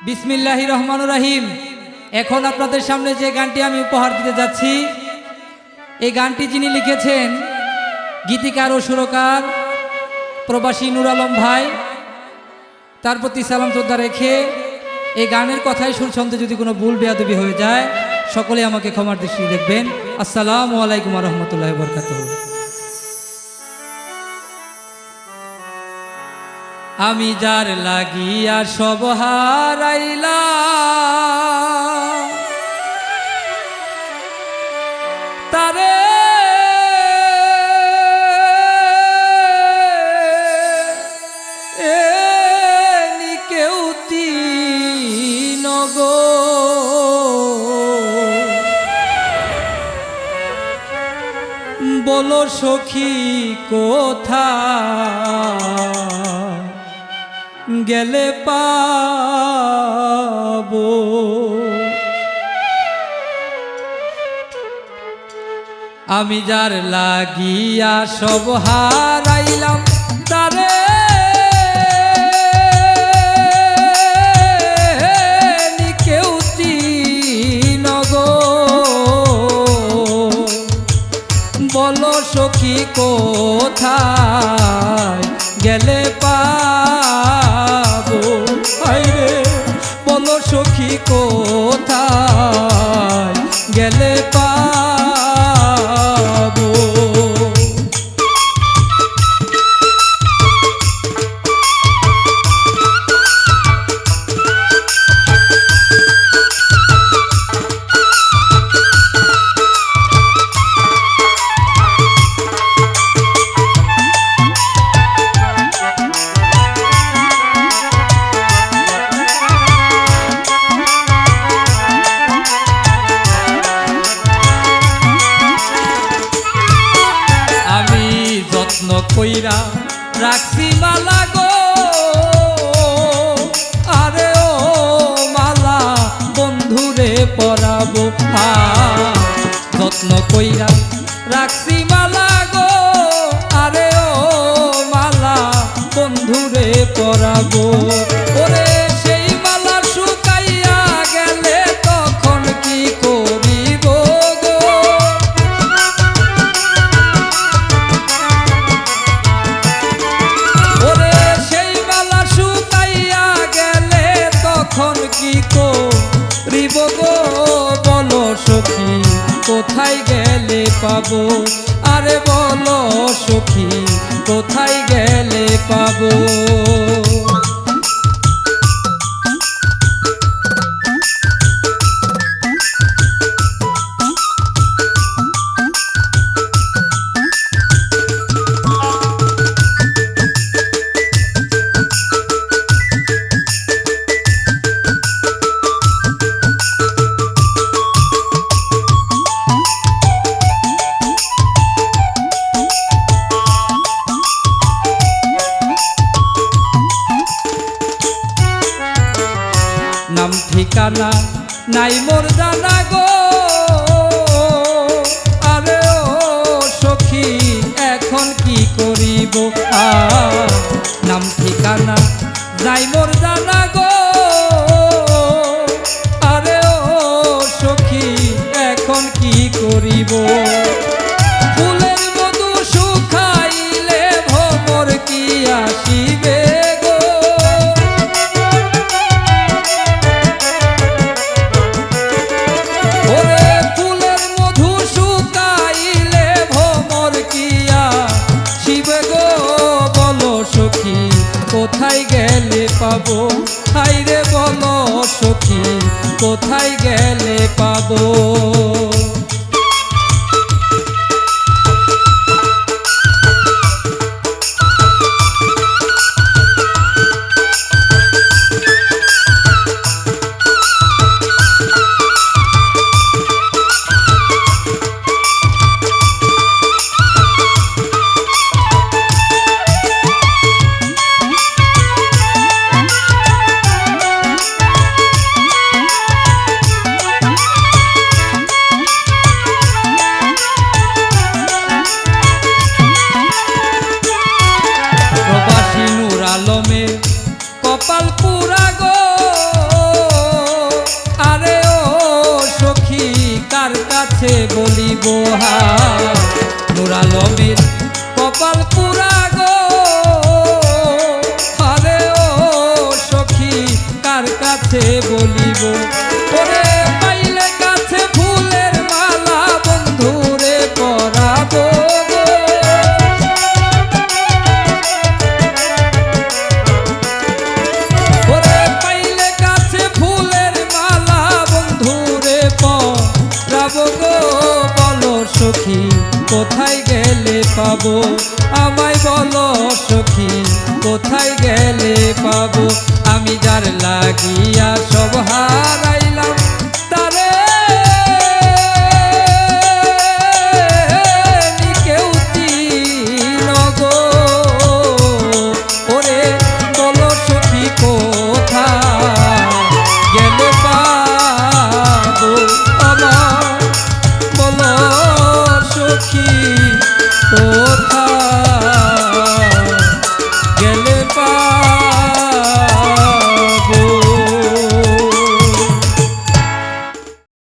বিসমিল্লাহির রহমানির রহিম। এখন আপনাদের সামনে যে গানটি আমি উপহার দিতে যাচ্ছি, এই গানটি যিনি লিখেছেন গীতিকার ও সুরকার প্রবাসী নূর আলম ভাই, তার প্রতি সালাম শ্রদ্ধা রেখে এই গানের কথায় সুর ছন্দে যদি কোনো ভুল বেয়াদবি হয়ে যায় সকলে আমাকে ক্ষমার দৃষ্টি দেখবেন। আসসালামু আলাইকুম ওয়া রাহমাতুল্লাহি ওয়া বারাকাতুহু। আমি যার লাগিয়া সব হারাইলাম তারে কেউ নগো বলো সখী কোথা গেলে পাবো। আমি যার লাগিয়া সব হারাইলাম তারে কেউ চিনগো বলো সখী কোথায় গেলে পাবো। হায়রে বলো সখী কোথায় গেলে পাবো। কইরা রাখছি মালা গো, আরে ও মালা বন্ধুরে পরাবো। যত্ন কইরা রাখছি মালা গো, আরে ও মালা বন্ধুরে পরাবো। ওরে সেই মালা শুকাইয়া গেলে তখন কি করিব গো। তখন কি করিব গো বলো সখী কোথায় গেলে পাবো। আরে বলো সখী কোথায় গেলে পাবো। নাম ঠিকানা নাই মোর জানা গো, আরে ও সখী এখন কি করিব। নাম ঠিকানা নাই মোর জানা গো, আরে ও সখী এখন কি করিব। ফুলের মধু শুকাইলে ভ্রমর কি আসিবে। কোথায় গেলে পাবো। হায়রে বলো সখী কোথায় গেলে পাবো। কাছে বলিব হায় নূর আলমের কপাল পুরা গো আরে ও সখী কার কাছে বলিব ওরে পাইলে কাছে ফুলের মালা বন্ধুরে পরাবো গো ওরে পাইলে কাছে ফুলের মালা বন্ধুরে পরাবো গো বলো সখী কোথায় গেলে পাবো আমায় বলো সখী কোথায় গেলে পাবো আমি যার লাগিয়া সব হারাই